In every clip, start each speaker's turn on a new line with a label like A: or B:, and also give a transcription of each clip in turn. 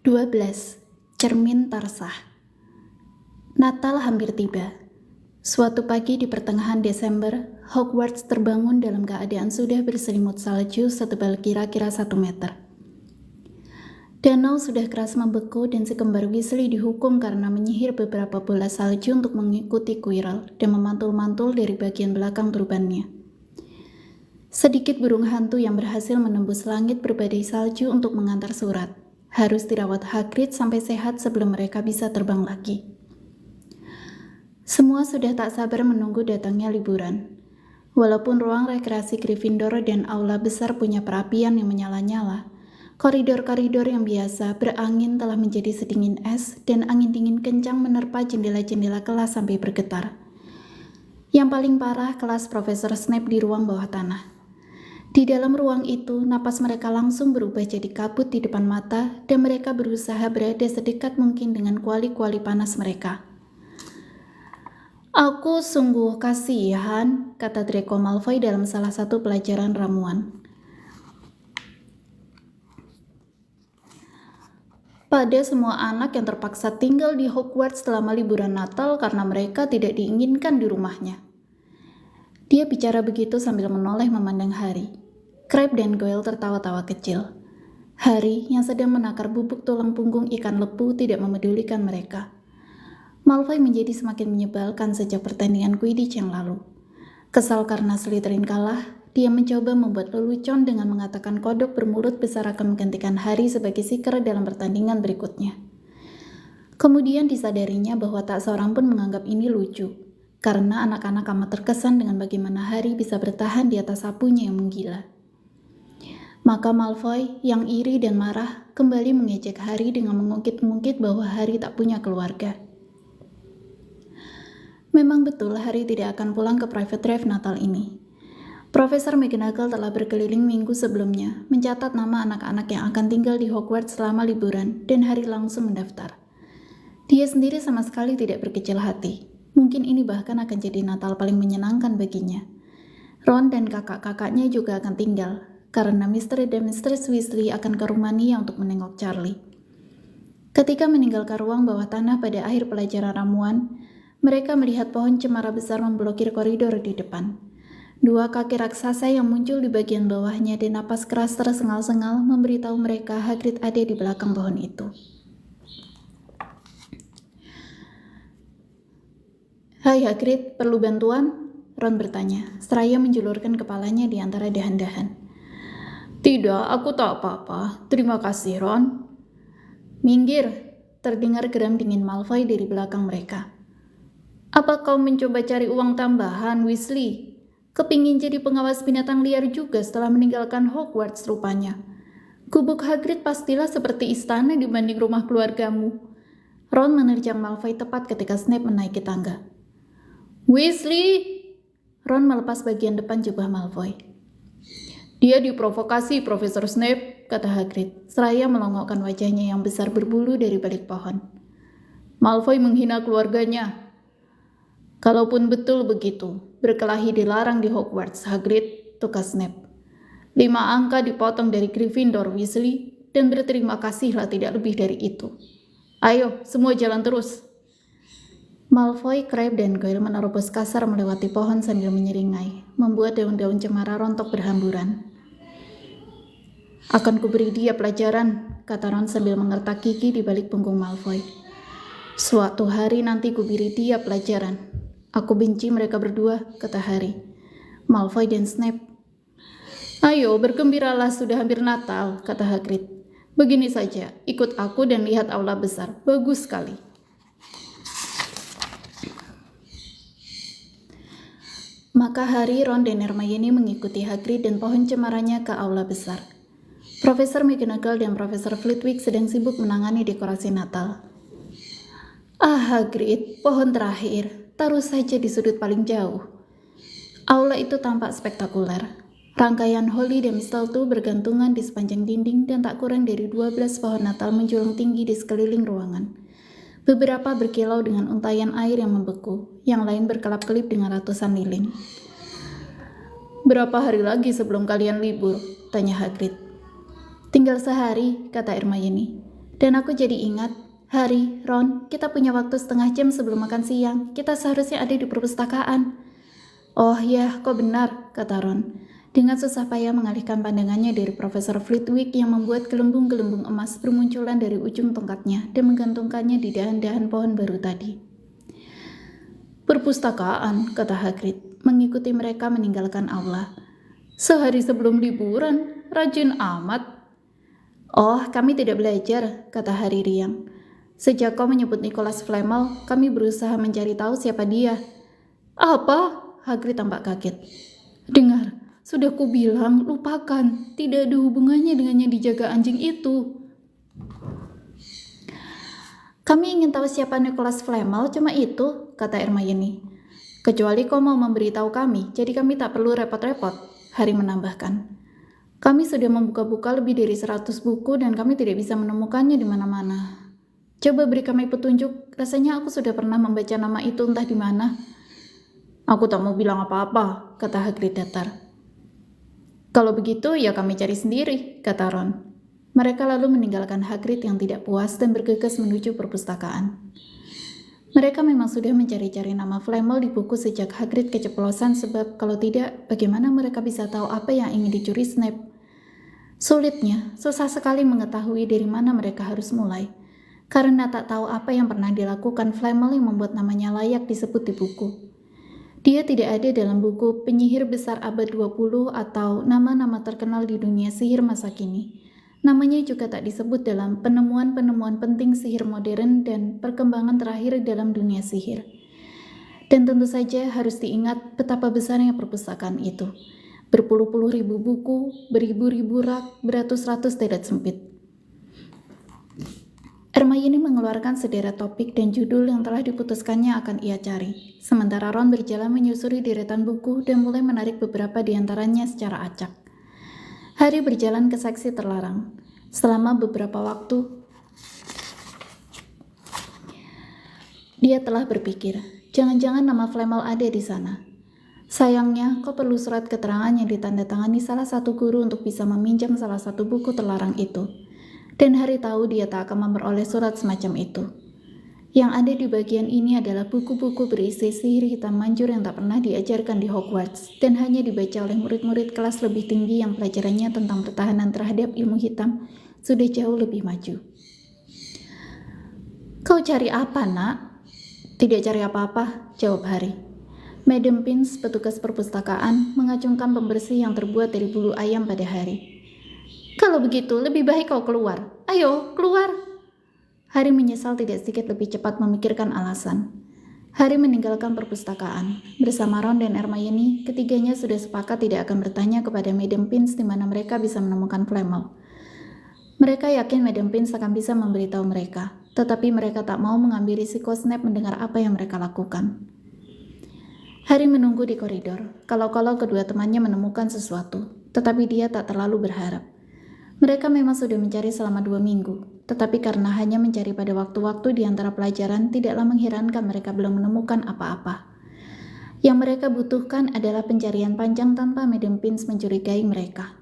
A: 12. Cermin Tarsah. Natal hampir tiba. Suatu pagi di pertengahan Desember, Hogwarts terbangun dalam keadaan sudah berselimut salju setebal kira-kira 1 meter. Danau sudah keras membeku dan si kembar Weasley dihukum karena menyihir beberapa bola salju untuk mengikuti Quirrell dan memantul-mantul dari bagian belakang turbannya. Sedikit burung hantu yang berhasil menembus langit berbadai salju untuk mengantar surat. Harus dirawat Hagrid sampai sehat sebelum mereka bisa terbang lagi. Semua sudah tak sabar menunggu datangnya liburan. Walaupun ruang rekreasi Gryffindor dan aula besar punya perapian yang menyala-nyala, koridor-koridor yang biasa berangin telah menjadi sedingin es dan angin dingin kencang menerpa jendela-jendela kelas sampai bergetar. Yang paling parah kelas Profesor Snape di ruang bawah tanah. Di dalam ruang itu, napas mereka langsung berubah jadi kabut di depan mata dan mereka berusaha berada sedekat mungkin dengan kuali-kuali panas mereka. "Aku sungguh kasihan," kata Draco Malfoy dalam salah satu pelajaran ramuan. Pada semua anak yang terpaksa tinggal di Hogwarts selama liburan Natal karena mereka tidak diinginkan di rumahnya. Dia bicara begitu sambil menoleh memandang Harry. Crabbe dan Goyle tertawa-tawa kecil. Harry yang sedang menakar bubuk tulang punggung ikan lepu tidak memedulikan mereka. Malfoy menjadi semakin menyebalkan sejak pertandingan Quidditch yang lalu. Kesal karena Slytherin kalah, dia mencoba membuat lelucon dengan mengatakan kodok bermulut besar akan menggantikan Harry sebagai seeker dalam pertandingan berikutnya. Kemudian disadarinya bahwa tak seorang pun menganggap ini lucu, karena anak-anak amat terkesan dengan bagaimana Harry bisa bertahan di atas sapunya yang menggila. Maka Malfoy, yang iri dan marah, kembali mengejek Harry dengan mengungkit-ungkit bahwa Harry tak punya keluarga. Memang betul Harry tidak akan pulang ke private drive Natal ini. Profesor McGonagall telah berkeliling minggu sebelumnya, mencatat nama anak-anak yang akan tinggal di Hogwarts selama liburan, dan Harry langsung mendaftar. Dia sendiri sama sekali tidak berkecil hati. Mungkin ini bahkan akan jadi Natal paling menyenangkan baginya. Ron dan kakak-kakaknya juga akan tinggal, karena Mr. dan Mrs. Weasley akan ke Rumania untuk menengok Charlie. Ketika meninggalkan ruang bawah tanah pada akhir pelajaran ramuan, mereka melihat pohon cemara besar memblokir koridor di depan. 2 kaki raksasa yang muncul di bagian bawahnya dan napas keras tersengal-sengal memberitahu mereka Hagrid ada di belakang pohon itu. "Hai Hagrid, perlu bantuan?" Ron bertanya, seraya menjulurkan kepalanya di antara dahan-dahan.
B: "Tidak, aku tak apa-apa. Terima kasih, Ron."
A: "Minggir," terdengar geram dingin Malfoy dari belakang mereka.
B: "Apa kau mencoba cari uang tambahan, Weasley? Kepingin jadi pengawas binatang liar juga setelah meninggalkan Hogwarts rupanya. Gubuk Hagrid pastilah seperti istana dibanding rumah keluargamu."
A: Ron menerjang Malfoy tepat ketika Snape menaiki tangga.
B: "Weasley!"
A: Ron melepas bagian depan jubah Malfoy.
B: "Dia diprovokasi, Profesor Snape," kata Hagrid, seraya melongokkan wajahnya yang besar berbulu dari balik pohon. "Malfoy menghina keluarganya."
A: "Kalaupun betul begitu, berkelahi dilarang di Hogwarts, Hagrid," tukas Snape.
B: 5 angka dipotong dari Gryffindor, Weasley, dan berterima kasihlah tidak lebih dari itu. Ayo, semua jalan terus."
A: Malfoy, Crabbe, dan Goyle menerobos kasar melewati pohon sambil menyeringai, membuat daun-daun cemara rontok berhamburan.
B: "Akan kuberi dia pelajaran," kata Ron sambil mengertak gigi di balik punggung Malfoy.
A: "Suatu hari nanti kuberi dia pelajaran. Aku benci mereka berdua," kata Harry. "Malfoy dan Snape."
B: "Ayo, bergembiralah, sudah hampir Natal," kata Hagrid. "Begini saja, ikut aku dan lihat aula besar. Bagus sekali."
A: Maka Harry, Ron, dan Hermione mengikuti Hagrid dan pohon cemaranya ke aula besar. Profesor McGonagall dan Profesor Flitwick sedang sibuk menangani dekorasi Natal.
B: "Ah, Hagrid, pohon terakhir, taruh saja di sudut paling jauh."
A: Aula itu tampak spektakuler. Rangkaian holly dan mistletoe bergantungan di sepanjang dinding dan tak kurang dari 12 pohon Natal menjulang tinggi di sekeliling ruangan. Beberapa berkilau dengan untayan air yang membeku, yang lain berkelap-kelip dengan ratusan lilin.
B: "Berapa hari lagi sebelum kalian libur?" tanya Hagrid.
A: "Tinggal sehari," kata Hermione. Dan aku jadi ingat, Harry, Ron, kita punya waktu setengah jam sebelum makan siang. Kita seharusnya ada di perpustakaan. Oh ya, kau benar, kata Ron. Dengan susah payah mengalihkan pandangannya dari Profesor Flitwick yang membuat gelembung-gelembung emas bermunculan dari ujung tongkatnya dan menggantungkannya di dahan-dahan pohon baru tadi. Perpustakaan, kata Hagrid, mengikuti mereka meninggalkan aula. Sehari sebelum liburan, rajin amat. Oh, kami tidak belajar, kata Harry riang. Sejak kau menyebut Nicholas Flamel, kami berusaha mencari tahu siapa dia. Apa? Hagrid tampak kaget. Dengar, sudah kubilang, lupakan. Tidak ada hubungannya dengan yang dijaga anjing itu. Kami ingin tahu siapa Nicholas Flamel, cuma itu, kata Hermione. Kecuali kau mau memberitahu kami, jadi kami tak perlu repot-repot, Harry menambahkan. Kami sudah membuka-buka lebih dari 100 buku dan kami tidak bisa menemukannya di mana-mana. Coba beri kami petunjuk, rasanya aku sudah pernah membaca nama itu entah di mana. Aku tak mau bilang apa-apa, kata Hagrid datar. Kalau begitu, ya kami cari sendiri, kata Ron. Mereka lalu meninggalkan Hagrid yang tidak puas dan bergegas menuju perpustakaan. Mereka memang sudah mencari-cari nama Flamel di buku sejak Hagrid keceplosan sebab kalau tidak, bagaimana mereka bisa tahu apa yang ingin dicuri Snape? Sulitnya, susah sekali mengetahui dari mana mereka harus mulai, karena tak tahu apa yang pernah dilakukan Flamel yang membuat namanya layak disebut di buku. Dia tidak ada dalam buku Penyihir Besar Abad 20 atau nama-nama terkenal di dunia sihir masa kini. Namanya juga tak disebut dalam penemuan-penemuan penting sihir modern dan perkembangan terakhir dalam dunia sihir. Dan tentu saja harus diingat betapa besarnya perpustakaan itu. Berpuluh-puluh ribu buku, beribu-ribu rak, beratus-ratus deret sempit. Hermione mengeluarkan sederet topik dan judul yang telah diputuskannya akan ia cari. Sementara Ron berjalan menyusuri deretan buku dan mulai menarik beberapa di antaranya secara acak. Harry berjalan ke seksi terlarang. Selama beberapa waktu, dia telah berpikir, jangan-jangan nama Flamel ada di sana. Sayangnya, kau perlu surat keterangan yang ditandatangani salah satu guru untuk bisa meminjam salah satu buku terlarang itu. Dan Harry tahu dia tak akan memperoleh surat semacam itu. Yang ada di bagian ini adalah buku-buku berisi sihir hitam manjur yang tak pernah diajarkan di Hogwarts dan hanya dibaca oleh murid-murid kelas lebih tinggi yang pelajarannya tentang pertahanan terhadap ilmu hitam sudah jauh lebih maju. Kau cari apa, nak? Tidak cari apa-apa, jawab Harry. Madam Pince, petugas perpustakaan, mengacungkan pembersih yang terbuat dari bulu ayam pada Harry. Kalau begitu, lebih baik kau keluar. Ayo, keluar. Harry menyesal tidak sedikit lebih cepat memikirkan alasan. Harry meninggalkan perpustakaan. Bersama Ron dan Hermione, ketiganya sudah sepakat tidak akan bertanya kepada Madam Pince di mana mereka bisa menemukan Flamel. Mereka yakin Madam Pince akan bisa memberitahu mereka, tetapi mereka tak mau mengambil risiko Snape mendengar apa yang mereka lakukan. Harry menunggu di koridor, kalau-kalau kedua temannya menemukan sesuatu, tetapi dia tak terlalu berharap. Mereka memang sudah mencari selama 2 minggu, tetapi karena hanya mencari pada waktu-waktu di antara pelajaran, tidaklah mengherankan mereka belum menemukan apa-apa. Yang mereka butuhkan adalah pencarian panjang tanpa Madam Pince mencurigai mereka.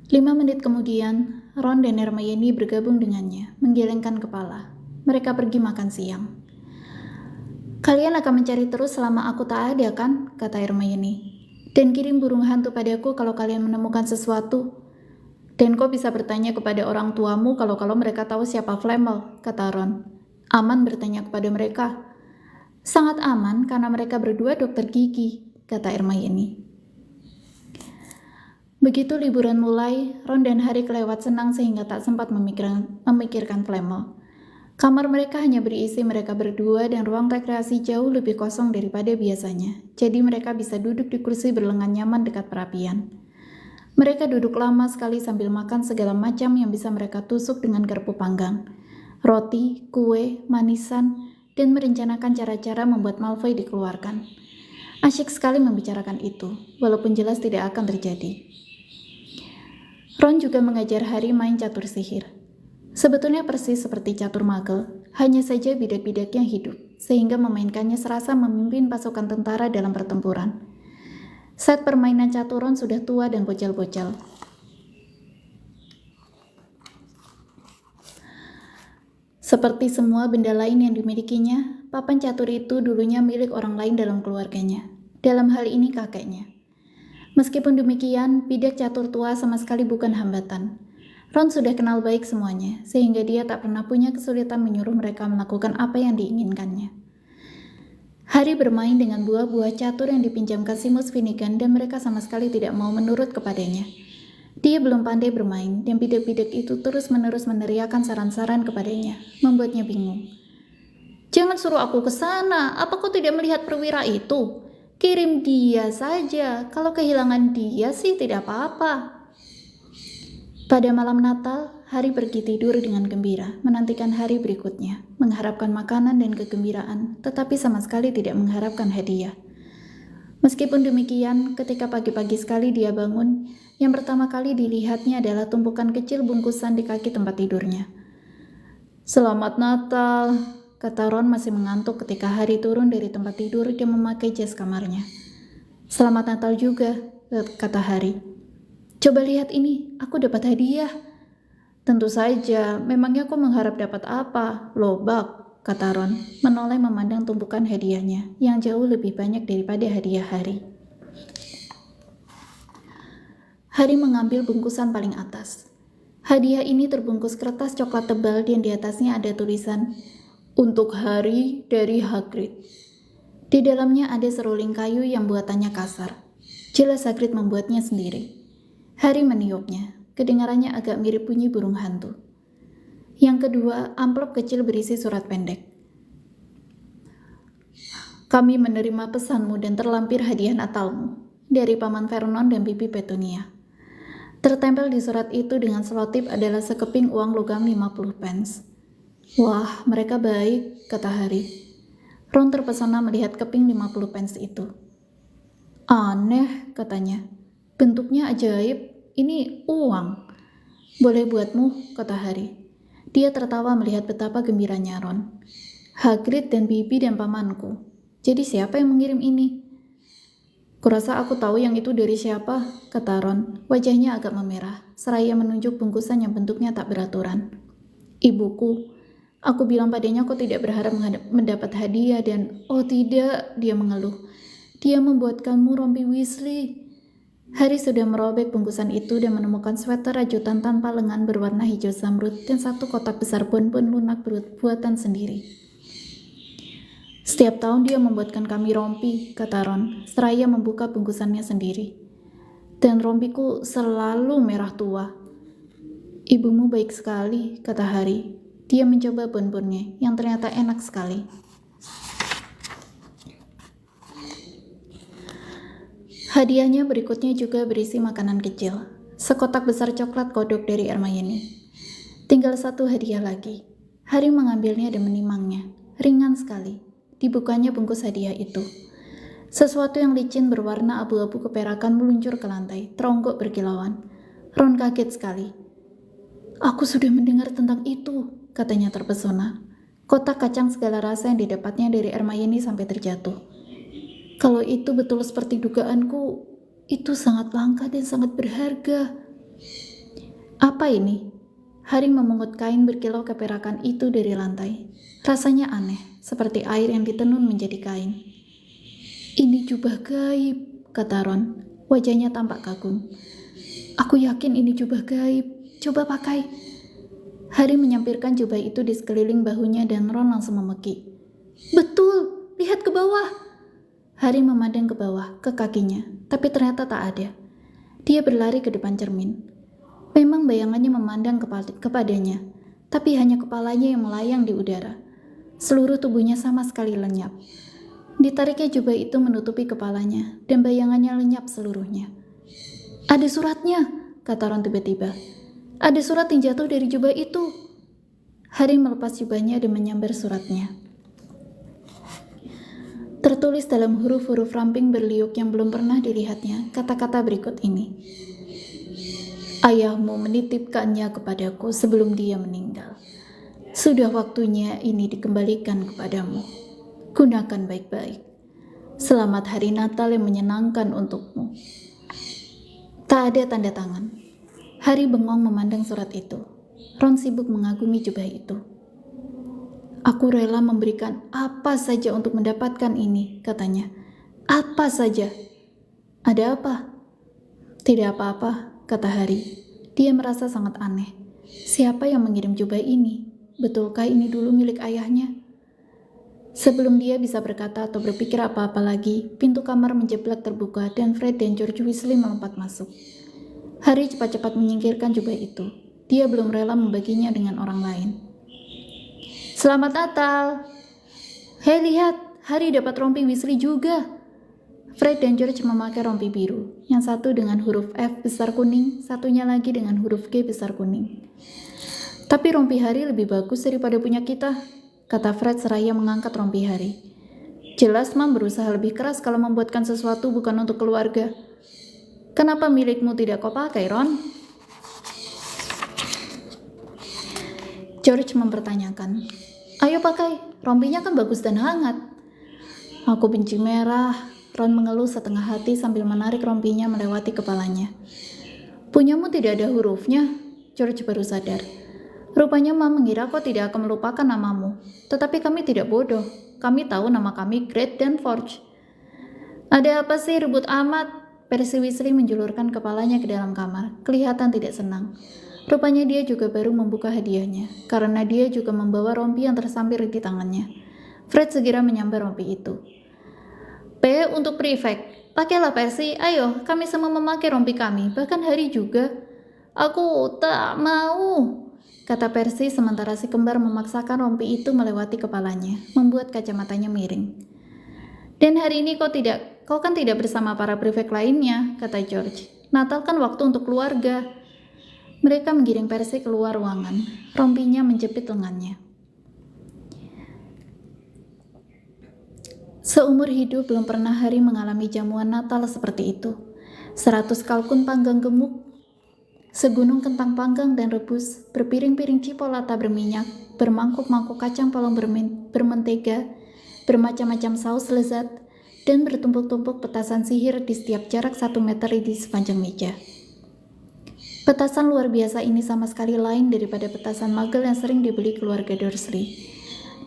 A: 5 menit kemudian, Ron dan Hermione bergabung dengannya, menggelengkan kepala. Mereka pergi makan siang. Kalian akan mencari terus selama aku tak ada, kan? Kata Hermione. Dan kirim burung hantu padaku kalau kalian menemukan sesuatu. Dan kau bisa bertanya kepada orang tuamu kalau mereka tahu siapa Flamel, kata Ron. Aman bertanya kepada mereka. Sangat aman karena mereka berdua dokter gigi, kata Hermione. Begitu liburan mulai, Ron dan Harry kelewat senang sehingga tak sempat memikirkan Flamel. Kamar mereka hanya berisi mereka berdua dan ruang rekreasi jauh lebih kosong daripada biasanya. Jadi mereka bisa duduk di kursi berlengan nyaman dekat perapian. Mereka duduk lama sekali sambil makan segala macam yang bisa mereka tusuk dengan garpu panggang. Roti, kue, manisan, dan merencanakan cara-cara membuat Malfoy dikeluarkan. Asyik sekali membicarakan itu, walaupun jelas tidak akan terjadi. Ron juga mengajar Harry main catur sihir. Sebetulnya persis seperti catur magel, hanya saja bidak-bidaknya hidup, sehingga memainkannya serasa memimpin pasukan tentara dalam pertempuran. Set permainan catur Ron sudah tua dan bocel-bocel. Seperti semua benda lain yang dimilikinya, papan catur itu dulunya milik orang lain dalam keluarganya. Dalam hal ini kakeknya. Meskipun demikian, bidak catur tua sama sekali bukan hambatan. Ron sudah kenal baik semuanya, sehingga dia tak pernah punya kesulitan menyuruh mereka melakukan apa yang diinginkannya. Harry bermain dengan buah-buah catur yang dipinjamkan Seamus Finnegan dan mereka sama sekali tidak mau menurut kepadanya. Dia belum pandai bermain dan bidak-bidak itu terus-menerus meneriakkan saran-saran kepadanya, membuatnya bingung. "Jangan suruh aku ke sana, apa kau tidak melihat perwira itu? Kirim dia saja, kalau kehilangan dia sih tidak apa-apa." Pada malam Natal, Harry pergi tidur dengan gembira, menantikan hari berikutnya, mengharapkan makanan dan kegembiraan, tetapi sama sekali tidak mengharapkan hadiah. Meskipun demikian, ketika pagi-pagi sekali dia bangun, yang pertama kali dilihatnya adalah tumpukan kecil bungkusan di kaki tempat tidurnya. "Selamat Natal," kata Ron masih mengantuk ketika Harry turun dari tempat tidur dan memakai jas kamarnya. "Selamat Natal juga," kata Harry. "Coba lihat ini, aku dapat hadiah." "Tentu saja, memangnya kau mengharap dapat apa? Lobak," kata Ron, menoleh memandang tumpukan hadiahnya, yang jauh lebih banyak daripada hadiah Harry. Harry mengambil bungkusan paling atas. Hadiah ini terbungkus kertas coklat tebal dan di atasnya ada tulisan, "Untuk Harry dari Hagrid." Di dalamnya ada seruling kayu yang buatannya kasar. Jelas Hagrid membuatnya sendiri. Harry meniupnya, kedengarannya agak mirip bunyi burung hantu. Yang kedua, amplop kecil berisi surat pendek. "Kami menerima pesanmu dan terlampir hadiah Natalmu dari Paman Vernon dan Bibi Petunia." Tertempel di surat itu dengan selotip adalah sekeping uang logam 50 pence. "Wah, mereka baik," kata Harry. Ron terpesona melihat keping 50 pence itu. "Aneh," katanya. "Bentuknya ajaib, ini uang." "Boleh buatmu," kata Harry. Dia tertawa melihat betapa gembiranya Ron. "Hagrid dan Bibi dan pamanku. Jadi siapa yang mengirim ini?" "Kurasa aku tahu yang itu dari siapa," kata Ron. Wajahnya agak memerah, seraya menunjuk bungkusan yang bentuknya tak beraturan. "Ibuku. Aku bilang padanya kau tidak berharap mendapat hadiah dan..." "Oh tidak," dia mengeluh. "Dia membuatkanmu rompi Weasley." Harry sudah merobek bungkusan itu dan menemukan sweater rajutan tanpa lengan berwarna hijau zamrud dan satu kotak besar bonbon lunak buatan sendiri. "Setiap tahun dia membuatkan kami rompi," kata Ron, seraya membuka bungkusannya sendiri. "Dan rompiku selalu merah tua." "Ibumu baik sekali," kata Harry. Dia mencoba bonbonnya, yang ternyata enak sekali. Hadiahnya berikutnya juga berisi makanan kecil. Sekotak besar coklat kodok dari Hermione. Tinggal satu hadiah lagi. Harry mengambilnya dan menimangnya. Ringan sekali. Dibukanya bungkus hadiah itu. Sesuatu yang licin berwarna abu-abu keperakan meluncur ke lantai, teronggok berkilauan. Ron kaget sekali. "Aku sudah mendengar tentang itu," katanya terpesona. Kotak kacang segala rasa yang didapatnya dari Hermione sampai terjatuh. "Kalau itu betul seperti dugaanku, itu sangat langka dan sangat berharga." "Apa ini?" Harry memungut kain berkilau keperakan itu dari lantai. Rasanya aneh, seperti air yang ditenun menjadi kain. "Ini jubah gaib," kata Ron. Wajahnya tampak kagum. "Aku yakin ini jubah gaib. Coba pakai." Harry menyampirkan jubah itu di sekeliling bahunya dan Ron langsung memeki. "Betul, lihat ke bawah." Harry memandang ke bawah, ke kakinya, tapi ternyata tak ada. Dia berlari ke depan cermin. Memang bayangannya memandang kepadanya, tapi hanya kepalanya yang melayang di udara. Seluruh tubuhnya sama sekali lenyap. Ditariknya jubah itu menutupi kepalanya, dan bayangannya lenyap seluruhnya. "Ada suratnya," kata Ron tiba-tiba. "Ada surat yang jatuh dari jubah itu." Harry melepas jubahnya dan menyambar suratnya. Tertulis dalam huruf-huruf ramping berliuk yang belum pernah dilihatnya, kata-kata berikut ini. "Ayahmu menitipkannya kepadaku sebelum dia meninggal. Sudah waktunya ini dikembalikan kepadamu. Gunakan baik-baik. Selamat hari Natal yang menyenangkan untukmu." Tak ada tanda tangan. Harry bengong memandang surat itu. Ron sibuk mengagumi jubah itu. Aku rela memberikan apa saja untuk mendapatkan ini, katanya. Apa saja. Ada apa? Tidak apa-apa, kata Hari. Dia merasa sangat aneh. Siapa yang mengirim jubah ini? Betulkah ini dulu milik ayahnya? Sebelum dia bisa berkata atau berpikir apa-apa lagi, pintu kamar menjeblak terbuka dan Fred dan George Weasley melompat masuk. Hari cepat-cepat menyingkirkan jubah itu. Dia belum rela membaginya dengan orang lain. Selamat Natal! Hei lihat, Hari dapat rompi Weasley juga. Fred dan George memakai rompi biru, yang satu dengan huruf F besar kuning, satunya lagi dengan huruf G besar kuning. Tapi rompi Hari lebih bagus daripada punya kita, kata Fred seraya mengangkat rompi Hari. Jelas Mam berusaha lebih keras kalau membuatkan sesuatu bukan untuk keluarga. Kenapa milikmu tidak kau pakai, Ron? George mempertanyakan. Ayo pakai, rompinya kan bagus dan hangat. Aku benci merah, Ron mengeluh setengah hati sambil menarik rompinya melewati kepalanya. Punyamu tidak ada hurufnya, George baru sadar. Rupanya Mam mengira kau tidak akan melupakan namamu. Tetapi kami tidak bodoh, kami tahu nama kami Great dan Forge. Ada apa sih ribut amat? Percy Weasley menjulurkan kepalanya ke dalam kamar, kelihatan tidak senang. Rupanya dia juga baru membuka hadiahnya, karena dia juga membawa rompi yang tersampir di tangannya. Fred segera menyambar rompi itu. P untuk prefect. Pakailah Percy, ayo, kami semua memakai rompi kami, bahkan Hari juga. Aku tak mau, kata Percy sementara si kembar memaksakan rompi itu melewati kepalanya, membuat kacamatanya miring. Dan hari ini kau kan tidak bersama para prefect lainnya, kata George. Natal kan waktu untuk keluarga. Mereka menggiring Percy keluar ruangan. Rompinya menjepit lengannya. Seumur hidup belum pernah Hari mengalami jamuan Natal seperti itu. 100 kalkun panggang gemuk, segunung kentang panggang dan rebus, berpiring-piring cipolata berminyak, bermangkuk-mangkuk kacang polong bermentega, bermacam-macam saus lezat, dan bertumpuk-tumpuk petasan sihir di setiap jarak 1 meter di sepanjang meja. Petasan luar biasa ini sama sekali lain daripada petasan magel yang sering dibeli keluarga Dursley.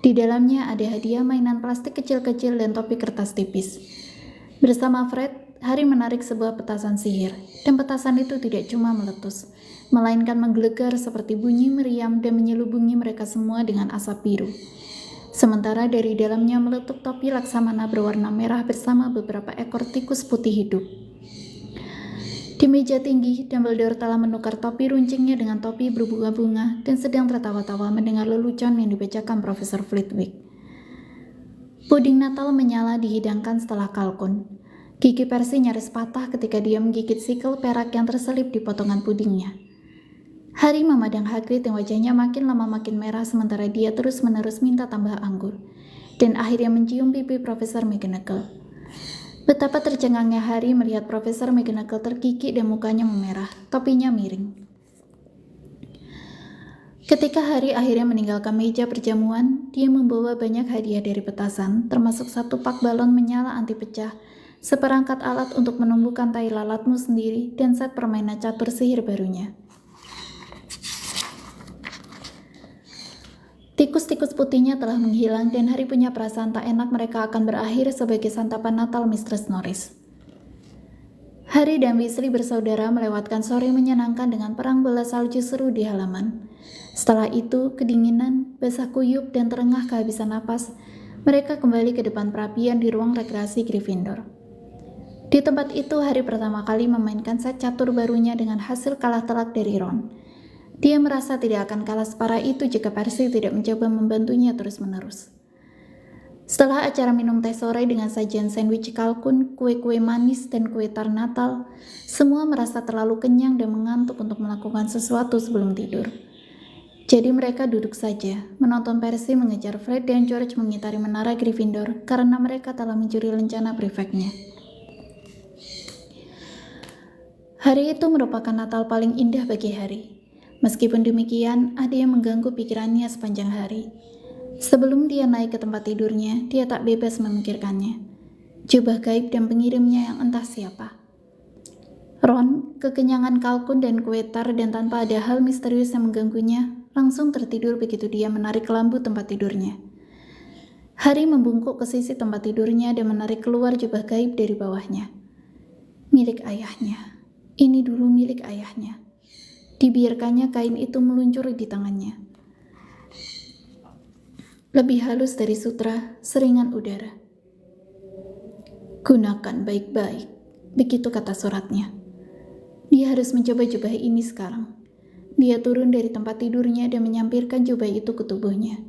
A: Di dalamnya ada hadiah mainan plastik kecil-kecil dan topi kertas tipis. Bersama Fred, Hari menarik sebuah petasan sihir, dan petasan itu tidak cuma meletus, melainkan menggelegar seperti bunyi meriam dan menyelubungi mereka semua dengan asap biru. Sementara dari dalamnya meletup topi laksamana berwarna merah bersama beberapa ekor tikus putih hidup. Di meja tinggi, Dumbledore telah menukar topi runcingnya dengan topi berbunga-bunga dan sedang tertawa-tawa mendengar lelucon yang dibacakan Profesor Flitwick. Puding Natal menyala dihidangkan setelah kalkun. Gigi Percy nyaris patah ketika dia menggigit sikel perak yang terselip di potongan pudingnya. Hari memandang Hagrid yang wajahnya makin lama makin merah sementara dia terus-menerus minta tambah anggur, dan akhirnya mencium pipi Profesor McGonagall. Betapa tercengangnya Hari melihat Profesor McGonagall terkikik dan mukanya memerah, topinya miring. Ketika Hari akhirnya meninggalkan meja perjamuan, dia membawa banyak hadiah dari petasan, termasuk 1 pak balon menyala anti pecah, seperangkat alat untuk menumbuhkan tai lalatmu sendiri, dan set permainan catur sihir barunya. Tikus-tikus putihnya telah menghilang dan Hari punya perasaan tak enak mereka akan berakhir sebagai santapan Natal Mistress Norris. Hari dan Weasley bersaudara melewatkan sore menyenangkan dengan perang bola salju seru di halaman. Setelah itu, kedinginan, basah kuyup, dan terengah kehabisan napas, mereka kembali ke depan perapian di ruang rekreasi Gryffindor. Di tempat itu, Hari pertama kali memainkan set catur barunya dengan hasil kalah telak dari Ron. Dia merasa tidak akan kalah separah itu jika Percy tidak mencoba membantunya terus-menerus. Setelah acara minum teh sore dengan sajian sandwich kalkun, kue-kue manis, dan kue tar Natal, semua merasa terlalu kenyang dan mengantuk untuk melakukan sesuatu sebelum tidur. Jadi mereka duduk saja, menonton Percy mengejar Fred dan George mengitari menara Gryffindor karena mereka telah mencuri lencana prefeknya. Hari itu merupakan Natal paling indah bagi Hari. Meskipun demikian, ada yang mengganggu pikirannya sepanjang hari. Sebelum dia naik ke tempat tidurnya, dia tak bebas memikirkannya. Jubah gaib dan pengirimnya yang entah siapa. Ron, kekenyangan kalkun dan kue tar dan tanpa ada hal misterius yang mengganggunya, langsung tertidur begitu dia menarik kelambu tempat tidurnya. Harry membungkuk ke sisi tempat tidurnya dan menarik keluar jubah gaib dari bawahnya. Milik ayahnya. Ini dulu milik ayahnya. Dibiarkannya kain itu meluncur di tangannya. Lebih halus dari sutra, seringan udara. Gunakan baik-baik, begitu kata suratnya. Dia harus mencoba jubah ini sekarang. Dia turun dari tempat tidurnya dan menyampirkan jubah itu ke tubuhnya.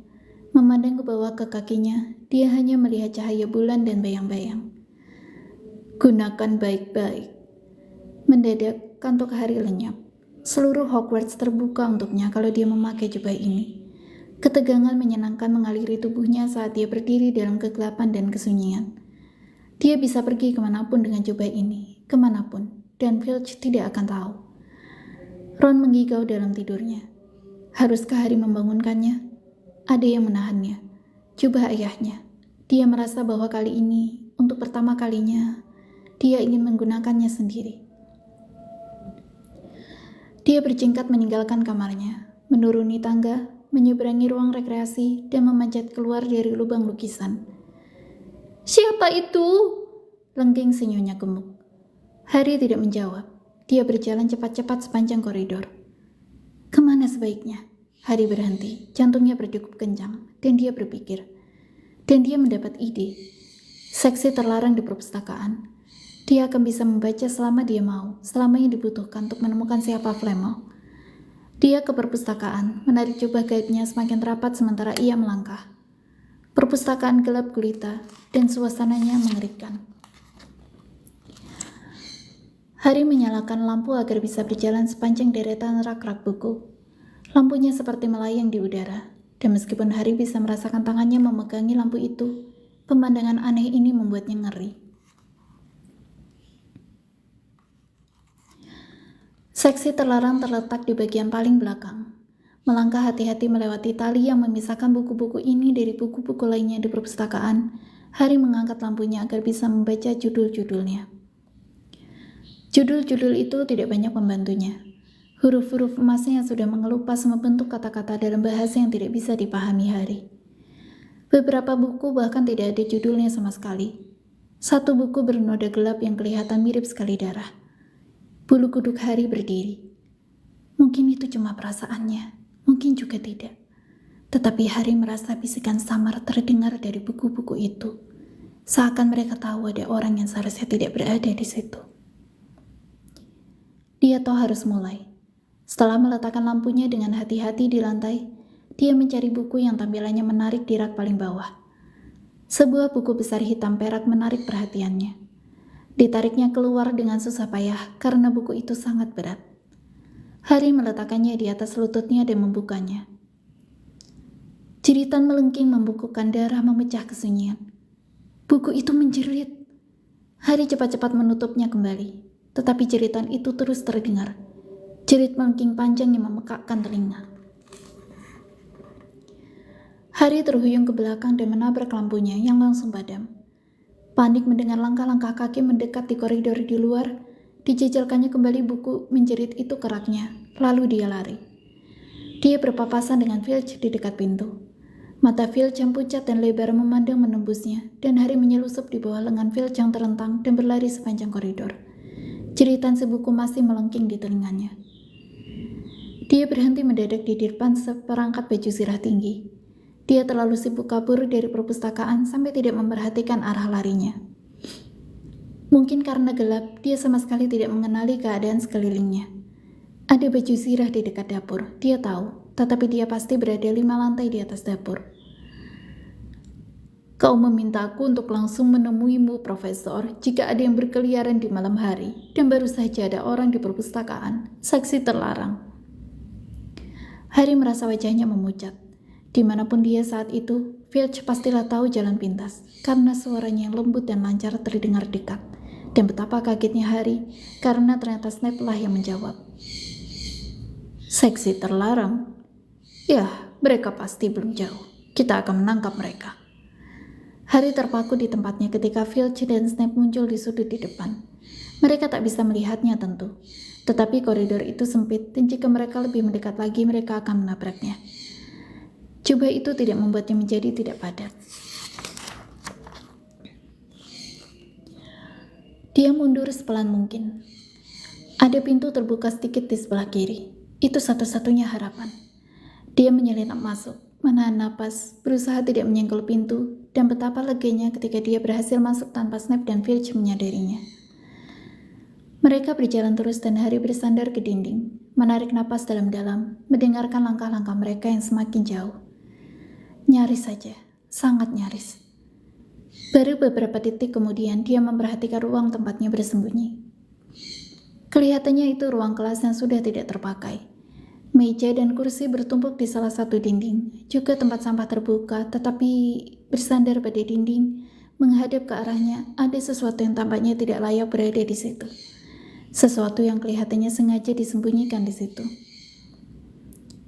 A: Memandang ke bawah ke kakinya, dia hanya melihat cahaya bulan dan bayang-bayang. Gunakan baik-baik. Mendadak, kantuk Harry lenyap. Seluruh Hogwarts terbuka untuknya kalau dia memakai jubah ini. Ketegangan menyenangkan mengaliri tubuhnya saat dia berdiri dalam kegelapan dan kesunyian. Dia bisa pergi kemanapun dengan jubah ini, kemanapun, dan Filch tidak akan tahu. Ron menggigau dalam tidurnya. Haruskah Harry membangunkannya? Ada yang menahannya. Jubah ayahnya. Dia merasa bahwa kali ini, untuk pertama kalinya, dia ingin menggunakannya sendiri. Dia berjingkat meninggalkan kamarnya, menuruni tangga, menyeberangi ruang rekreasi, dan memanjat keluar dari lubang lukisan. "Siapa itu?" lengging senyumnya gemuk. Harry tidak menjawab. Dia berjalan cepat-cepat sepanjang koridor. Kemana sebaiknya? Harry berhenti, jantungnya berdegup kencang, dan dia berpikir. Dan dia mendapat ide. Seksi terlarang di perpustakaan. Dia akan bisa membaca selama dia mau, selama yang dibutuhkan untuk menemukan siapa Flamel. Dia ke perpustakaan, menarik jubah gaibnya semakin rapat sementara ia melangkah. Perpustakaan gelap gulita, dan suasananya mengerikan. Harry menyalakan lampu agar bisa berjalan sepanjang deretan rak-rak buku. Lampunya seperti melayang di udara, dan meskipun Harry bisa merasakan tangannya memegangi lampu itu, pemandangan aneh ini membuatnya ngeri. Seksi terlarang terletak di bagian paling belakang. Melangkah hati-hati melewati tali yang memisahkan buku-buku ini dari buku-buku lainnya di perpustakaan, Harry mengangkat lampunya agar bisa membaca judul-judulnya. Judul-judul itu tidak banyak membantunya. Huruf-huruf emasnya yang sudah mengelupas membentuk kata-kata dalam bahasa yang tidak bisa dipahami Harry. Beberapa buku bahkan tidak ada judulnya sama sekali. Satu buku bernoda gelap yang kelihatan mirip sekali darah. Bulu kuduk Harry berdiri. Mungkin itu cuma perasaannya, mungkin juga tidak. Tetapi Harry merasa bisikan samar terdengar dari buku-buku itu. Seakan mereka tahu ada orang yang seharusnya tidak berada di situ. Dia tahu harus mulai. Setelah meletakkan lampunya dengan hati-hati di lantai, dia mencari buku yang tampilannya menarik di rak paling bawah. Sebuah buku besar hitam perak menarik perhatiannya. Ditariknya keluar dengan susah payah karena buku itu sangat berat. Harry meletakkannya di atas lututnya dan membukanya. Jeritan melengking membukukan darah memecah kesunyian. Buku itu menjerit. Harry cepat-cepat menutupnya kembali, tetapi jeritan itu terus terdengar. Jerit melengking panjang yang memekakkan telinga. Harry terhuyung ke belakang dan menabrak lampunya yang langsung padam. Panik mendengar langkah-langkah kaki mendekat di koridor di luar, dijejelkannya kembali buku menjerit itu ke raknya, lalu dia lari. Dia berpapasan dengan Filch di dekat pintu. Mata Filch yang pucat dan lebar memandang menembusnya, dan Harry menyelusup di bawah lengan Filch yang terentang dan berlari sepanjang koridor. Jeritan si buku masih melengking di telinganya. Dia berhenti mendadak di depan seperangkat baju zirah tinggi. Dia terlalu sibuk kabur dari perpustakaan sampai tidak memperhatikan arah larinya. Mungkin karena gelap, dia sama sekali tidak mengenali keadaan sekelilingnya. Ada baju zirah di dekat dapur, dia tahu, tetapi dia pasti berada 5 lantai di atas dapur. Kau memintaku untuk langsung menemuimu, Profesor, jika ada yang berkeliaran di malam hari, dan baru saja ada orang di perpustakaan, saksi terlarang. Harry merasa wajahnya memucat. Dimanapun dia saat itu, Filch pastilah tahu jalan pintas, karena suaranya yang lembut dan lancar terdengar dekat. Dan betapa kagetnya Harry, karena ternyata Snape lah yang menjawab. Seksi terlarang? Ya, mereka pasti belum jauh. Kita akan menangkap mereka. Harry terpaku di tempatnya ketika Filch dan Snape muncul di sudut di depan. Mereka tak bisa melihatnya tentu. Tetapi koridor itu sempit, dan jika mereka lebih mendekat lagi, mereka akan menabraknya. Jubah itu tidak membuatnya menjadi tidak padat. Dia mundur sepelan mungkin. Ada pintu terbuka sedikit di sebelah kiri. Itu satu-satunya harapan. Dia menyelinap masuk, menahan napas, berusaha tidak menyenggol pintu, dan betapa leganya ketika dia berhasil masuk tanpa Snape dan Filch menyadarinya. Mereka berjalan terus dan Harry bersandar ke dinding, menarik napas dalam-dalam, mendengarkan langkah-langkah mereka yang semakin jauh. Nyaris saja, sangat nyaris. Baru beberapa detik kemudian dia memperhatikan ruang tempatnya bersembunyi. Kelihatannya itu ruang kelas yang sudah tidak terpakai. Meja dan kursi bertumpuk di salah satu dinding, juga tempat sampah terbuka, tetapi bersandar pada dinding, menghadap ke arahnya, ada sesuatu yang tampaknya tidak layak berada di situ. Sesuatu yang kelihatannya sengaja disembunyikan di situ.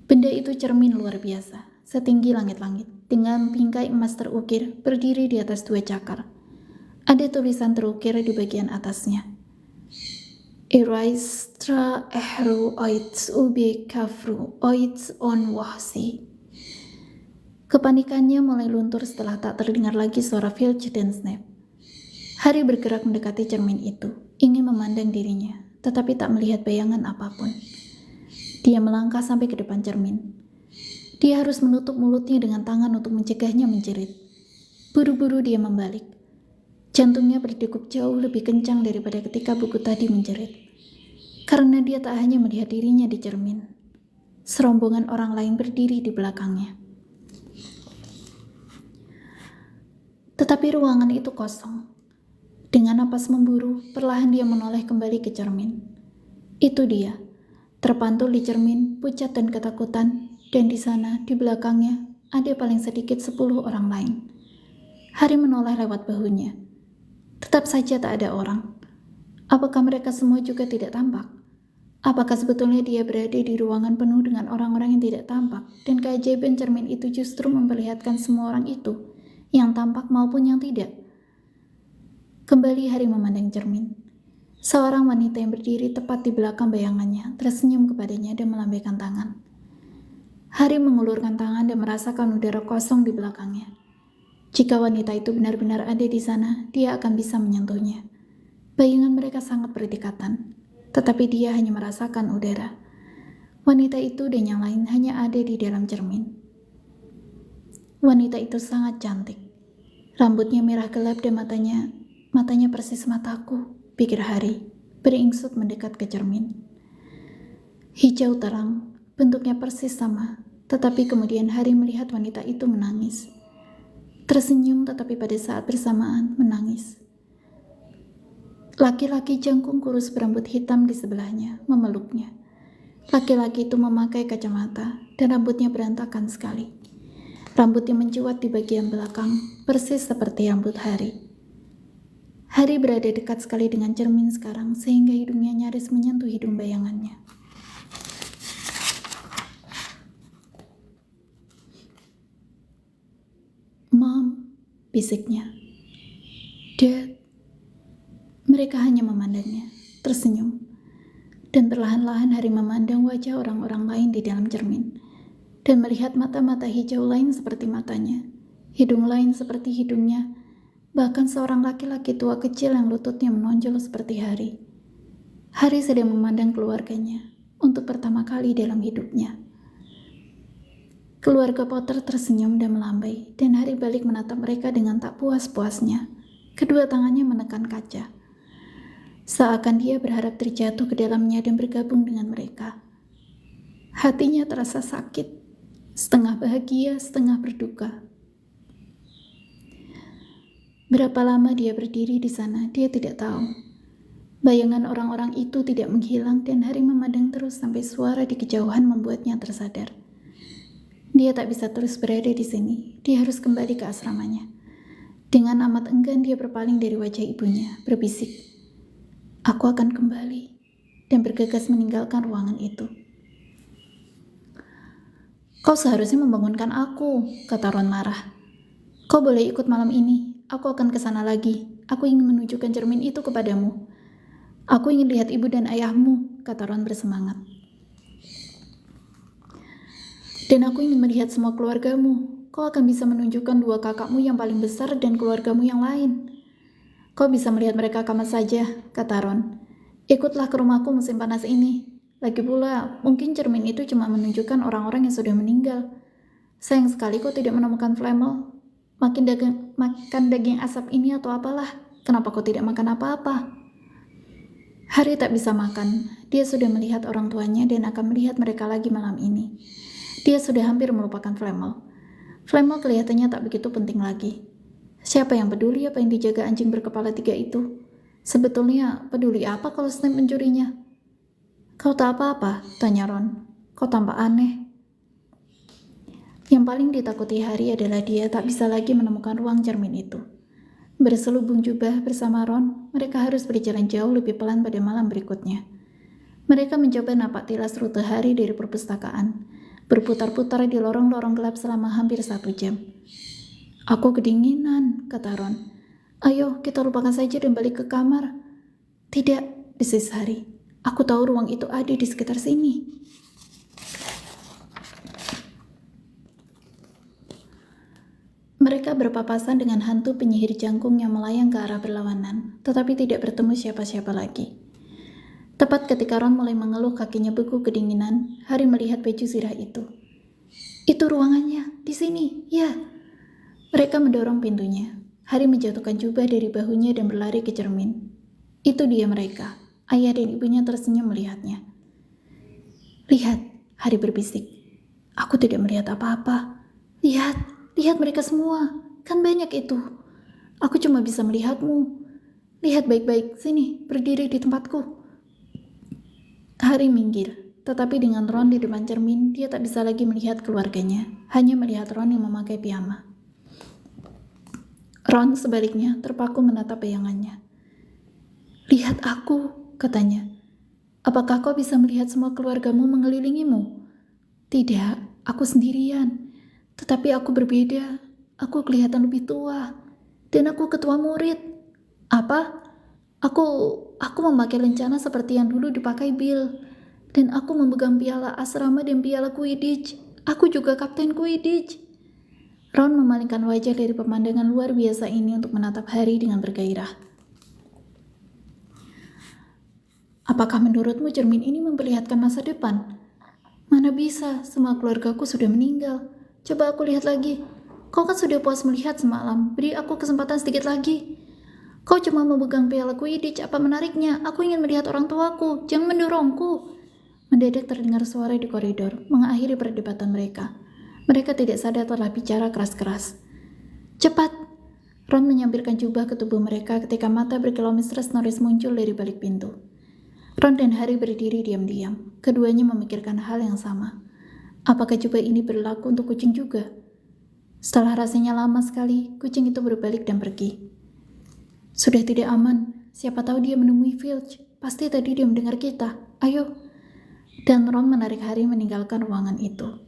A: Benda itu cermin luar biasa, setinggi langit-langit, dengan bingkai emas terukir, berdiri di atas 2 cakar. Ada tulisan terukir di bagian atasnya. Eraistra ehru oits ubi kafru oits on wahsi. Kepanikannya mulai luntur setelah tak terdengar lagi suara Filch dan Snape. Harry bergerak mendekati cermin itu, ingin memandang dirinya, tetapi tak melihat bayangan apapun. Dia melangkah sampai ke depan cermin. Dia harus menutup mulutnya dengan tangan untuk mencegahnya menjerit. Buru-buru dia membalik. Jantungnya berdegup jauh lebih kencang daripada ketika buku tadi menjerit. Karena dia tak hanya melihat dirinya di cermin. Serombongan orang lain berdiri di belakangnya. Tetapi ruangan itu kosong. Dengan napas memburu, perlahan dia menoleh kembali ke cermin. Itu dia, terpantul di cermin, pucat dan ketakutan, dan di sana, di belakangnya, ada paling sedikit 10 orang lain. Harry menoleh lewat bahunya. Tetap saja tak ada orang. Apakah mereka semua juga tidak tampak? Apakah sebetulnya dia berada di ruangan penuh dengan orang-orang yang tidak tampak, dan keajaiban cermin itu justru memperlihatkan semua orang itu, yang tampak maupun yang tidak? Kembali Harry memandang cermin. Seorang wanita yang berdiri tepat di belakang bayangannya tersenyum kepadanya dan melambaikan tangan. Harry mengulurkan tangan dan merasakan udara kosong di belakangnya. Jika wanita itu benar-benar ada di sana, dia akan bisa menyentuhnya. Bayangan mereka sangat berdekatan, tetapi dia hanya merasakan udara. Wanita itu dan yang lain hanya ada di dalam cermin. Wanita itu sangat cantik. Rambutnya merah gelap dan matanya persis mataku, pikir Harry, beringsut mendekat ke cermin. Hijau terang, bentuknya persis sama, tetapi kemudian Harry melihat wanita itu menangis. Tersenyum tetapi pada saat bersamaan menangis. Laki-laki jangkung kurus berambut hitam di sebelahnya memeluknya. Laki-laki itu memakai kacamata dan rambutnya berantakan sekali. Rambutnya mencuat di bagian belakang, persis seperti rambut Harry. Harry berada dekat sekali dengan cermin sekarang sehingga hidungnya nyaris menyentuh hidung bayangannya. "Mom," bisiknya. "Dad." Mereka hanya memandangnya, tersenyum. Dan perlahan-lahan Harry memandang wajah orang-orang lain di dalam cermin dan melihat mata-mata hijau lain seperti matanya, hidung lain seperti hidungnya, bahkan seorang laki-laki tua kecil yang lututnya menonjol seperti Harry. Harry sedang memandang keluarganya untuk pertama kali dalam hidupnya. Keluarga Potter tersenyum dan melambai, dan Harry balik menatap mereka dengan tak puas-puasnya. Kedua tangannya menekan kaca. Seakan dia berharap terjatuh ke dalamnya dan bergabung dengan mereka. Hatinya terasa sakit, setengah bahagia, setengah berduka. Berapa lama dia berdiri di sana, dia tidak tahu. Bayangan orang-orang itu tidak menghilang dan Harry memandang terus sampai suara di kejauhan membuatnya tersadar. Dia tak bisa terus berada di sini, dia harus kembali ke asramanya. Dengan amat enggan dia berpaling dari wajah ibunya, berbisik, "Aku akan kembali," dan bergegas meninggalkan ruangan itu. "Kau seharusnya membangunkan aku," kata Ron marah. "Kau boleh ikut malam ini. Aku akan ke sana lagi. Aku ingin menunjukkan cermin itu kepadamu." "Aku ingin lihat ibu dan ayahmu," kata Ron bersemangat. "Dan aku ingin melihat semua keluargamu. Kau akan bisa menunjukkan 2 kakakmu yang paling besar dan keluargamu yang lain." Kau bisa melihat mereka kapan saja, kata Ron. Ikutlah ke rumahku musim panas ini. Lagi pula, mungkin cermin itu cuma menunjukkan orang-orang yang sudah meninggal. Sayang sekali kau tidak menemukan Flamel. Makan daging asap ini atau apalah. Kenapa kau tidak makan apa-apa? Harry tak bisa makan. Dia sudah melihat orang tuanya dan akan melihat mereka lagi malam ini. Dia sudah hampir melupakan Flamel. Flamel kelihatannya tak begitu penting lagi. Siapa yang peduli apa yang dijaga anjing berkepala 3 itu? Sebetulnya peduli apa kalau Snape mencurinya? Kau tak apa-apa? Tanya Ron. Kau tampak aneh. Yang paling ditakuti Harry adalah dia tak bisa lagi menemukan ruang cermin itu. Berselubung jubah bersama Ron, mereka harus berjalan jauh lebih pelan pada malam berikutnya. Mereka mencoba napak tilas rute Harry dari perpustakaan, berputar-putar di lorong-lorong gelap selama hampir 1 jam. Aku kedinginan, kata Ron. Ayo, kita lupakan saja dan balik ke kamar. Tidak, desis Harry. Aku tahu ruang itu ada di sekitar sini. Mereka berpapasan dengan hantu penyihir jangkung yang melayang ke arah berlawanan, tetapi tidak bertemu siapa-siapa lagi. Tepat ketika Ron mulai mengeluh kakinya beku kedinginan, Harry melihat baju zirah itu. Itu ruangannya, di sini, ya. Mereka mendorong pintunya. Harry menjatuhkan jubah dari bahunya dan berlari ke cermin. Itu dia mereka. Ayah dan ibunya tersenyum melihatnya. Lihat, Harry berbisik. Aku tidak melihat apa-apa. Lihat mereka semua. Kan banyak itu. Aku cuma bisa melihatmu. Lihat baik-baik, sini, berdiri di tempatku. Harry minggir, tetapi dengan Ron di depan cermin, dia tak bisa lagi melihat keluarganya. Hanya melihat Ron yang memakai piyama. Ron sebaliknya terpaku menatap bayangannya. Lihat aku, katanya. Apakah kau bisa melihat semua keluargamu mengelilingimu? Tidak, aku sendirian. Tetapi aku berbeda. Aku kelihatan lebih tua. Dan aku ketua murid. Apa? Aku memakai lencana seperti yang dulu dipakai Bill. Dan aku memegang piala asrama dan piala Quidditch. Aku juga kapten Quidditch. Ron memalingkan wajah dari pemandangan luar biasa ini untuk menatap Harry dengan bergairah. Apakah menurutmu cermin ini memperlihatkan masa depan? Mana bisa, semua keluargaku sudah meninggal. Coba aku lihat lagi. Kau kan sudah puas melihat semalam, beri aku kesempatan sedikit lagi. Kau cuma memegang piala Quidditch, apa menariknya? Aku ingin melihat orang tuaku, jangan mendorongku. Mendadak terdengar suara di koridor, mengakhiri perdebatan mereka. Mereka tidak sadar telah bicara keras-keras. Cepat! Ron menyampirkan jubah ke tubuh mereka ketika mata berkilau Mistress Norris muncul dari balik pintu. Ron dan Harry berdiri diam-diam. Keduanya memikirkan hal yang sama. Apakah jubah ini berlaku untuk kucing juga? Setelah rasanya lama sekali, kucing itu berbalik dan pergi. Sudah tidak aman. Siapa tahu dia menemui Filch. Pasti tadi dia mendengar kita. Ayo. Dan Ron menarik Harry meninggalkan ruangan itu.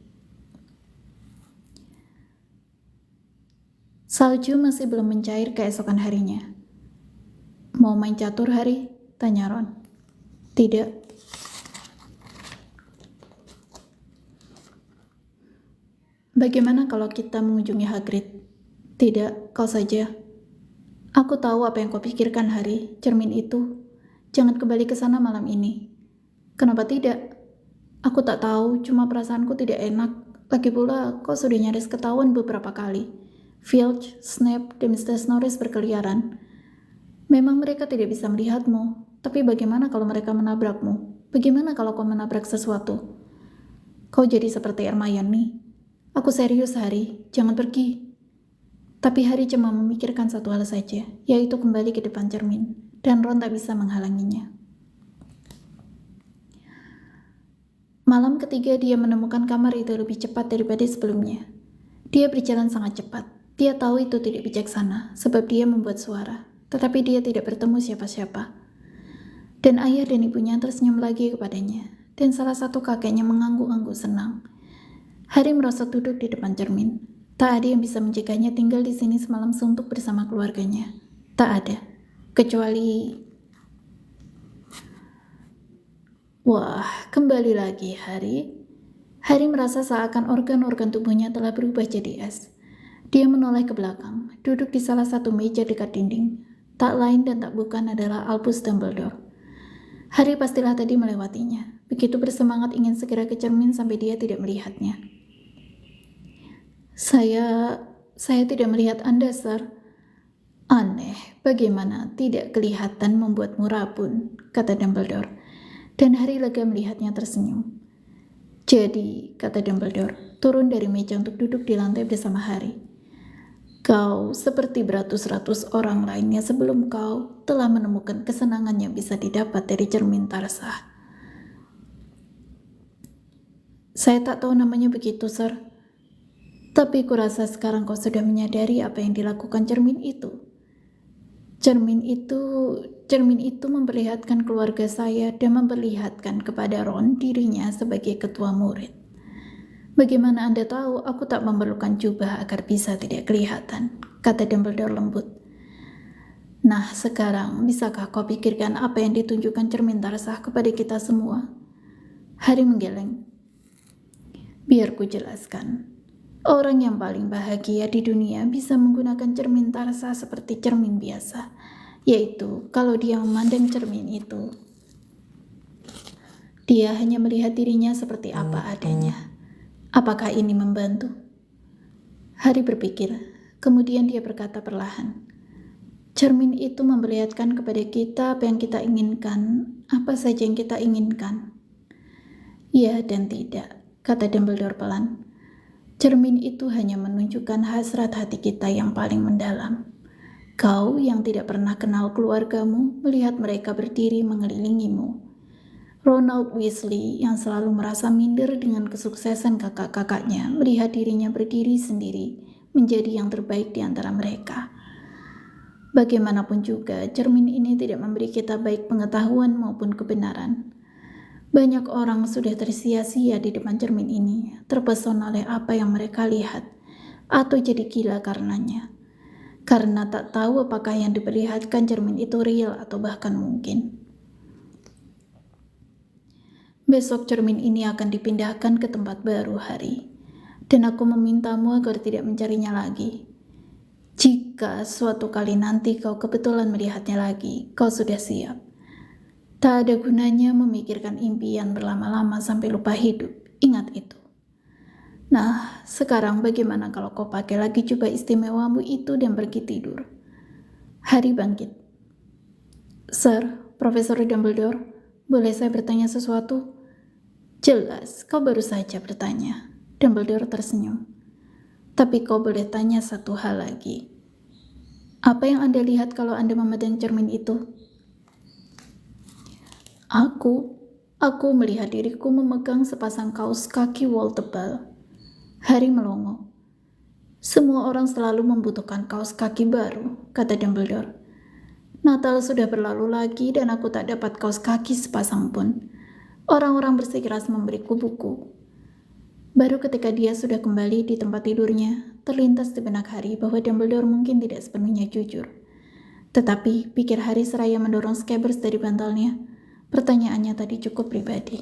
A: Salju masih belum mencair keesokan harinya. Mau main catur, Harry? Tanya Ron. Tidak. Bagaimana kalau kita mengunjungi Hagrid? Tidak, kau saja. Aku tahu apa yang kau pikirkan, Harry. Cermin itu. Jangan kembali ke sana malam ini. Kenapa tidak? Aku tak tahu, cuma perasaanku tidak enak. Lagi pula, kau sudah nyaris ketahuan beberapa kali. Filch, Snape, dan Mr. Norris berkeliaran. Memang mereka tidak bisa melihatmu, tapi bagaimana kalau mereka menabrakmu? Bagaimana kalau kau menabrak sesuatu? Kau jadi seperti Hermione. Aku serius, Harry. Jangan pergi. Tapi Harry cuma memikirkan satu hal saja, yaitu kembali ke depan cermin, dan Ron tak bisa menghalanginya. Malam ketiga dia menemukan kamar itu lebih cepat daripada sebelumnya. Dia berjalan sangat cepat. Dia tahu itu tidak bijaksana, sebab dia membuat suara. Tetapi dia tidak bertemu siapa-siapa. Dan ayah dan ibunya tersenyum lagi kepadanya. Dan salah satu kakeknya mengangguk-angguk senang. Harry merasa duduk di depan cermin. Tak ada yang bisa mencegahnya tinggal di sini semalam suntuk bersama keluarganya. Tak ada. Kecuali... Wah, kembali lagi, Harry. Harry merasa seakan organ-organ tubuhnya telah berubah jadi es. Dia menoleh ke belakang, duduk di salah satu meja dekat dinding. Tak lain dan tak bukan adalah Albus Dumbledore. Harry pastilah tadi melewatinya. Begitu bersemangat ingin segera ke cermin sampai dia tidak melihatnya. Saya tidak melihat Anda, Sir. Aneh, bagaimana tidak kelihatan membuatmu rabun, kata Dumbledore. Dan Harry lega melihatnya tersenyum. Jadi, kata Dumbledore, turun dari meja untuk duduk di lantai bersama Harry. Kau seperti beratus-ratus orang lainnya sebelum kau telah menemukan kesenangan yang bisa didapat dari cermin Tarsah. Saya tak tahu namanya begitu, Sir. Tapi kurasa sekarang kau sudah menyadari apa yang dilakukan cermin itu. Cermin itu memperlihatkan keluarga saya dan memperlihatkan kepada Ron dirinya sebagai ketua murid. Bagaimana Anda tahu aku tak memerlukan jubah agar bisa tidak kelihatan, kata Dumbledore lembut. Nah, sekarang bisakah kau pikirkan apa yang ditunjukkan cermin Tarsah kepada kita semua? Harry menggeleng. Biar ku jelaskan. Orang yang paling bahagia di dunia bisa menggunakan cermin Tarsah seperti cermin biasa, yaitu kalau dia memandang cermin itu, dia hanya melihat dirinya seperti apa adanya. Apakah ini membantu? Harry berpikir, kemudian dia berkata perlahan, cermin itu memperlihatkan kepada kita apa yang kita inginkan, apa saja yang kita inginkan. Ya dan tidak, kata Dumbledore pelan. Cermin itu hanya menunjukkan hasrat hati kita yang paling mendalam. Kau yang tidak pernah kenal keluargamu, melihat mereka berdiri mengelilingimu. Ronald Weasley yang selalu merasa minder dengan kesuksesan kakak-kakaknya, melihat dirinya berdiri sendiri, menjadi yang terbaik di antara mereka. Bagaimanapun juga, cermin ini tidak memberi kita baik pengetahuan maupun kebenaran. Banyak orang sudah tersia-sia di depan cermin ini, terpesona oleh apa yang mereka lihat, atau jadi gila karenanya. Karena tak tahu apakah yang diperlihatkan cermin itu real atau bahkan mungkin. Besok cermin ini akan dipindahkan ke tempat baru, Harry. Dan aku memintamu agar tidak mencarinya lagi. Jika suatu kali nanti kau kebetulan melihatnya lagi, kau sudah siap. Tak ada gunanya memikirkan impian berlama-lama sampai lupa hidup. Ingat itu. Nah, sekarang bagaimana kalau kau pakai lagi jubah istimewamu itu dan pergi tidur? Harry bangkit. Sir, Profesor Dumbledore, boleh saya bertanya sesuatu? Jelas, kau baru saja bertanya. Dumbledore tersenyum. Tapi kau boleh tanya satu hal lagi. Apa yang Anda lihat kalau Anda memandang cermin itu? Aku melihat diriku memegang sepasang kaos kaki wol tebal. Harry melongo. Semua orang selalu membutuhkan kaos kaki baru, kata Dumbledore. Natal sudah berlalu lagi dan aku tak dapat kaos kaki sepasang pun. Orang-orang bersikeras memberiku buku. Baru ketika dia sudah kembali di tempat tidurnya, terlintas di benak Harry bahwa Dumbledore mungkin tidak sepenuhnya jujur. Tetapi, pikir Harry seraya mendorong Scabbers dari bantalnya, pertanyaannya tadi cukup pribadi.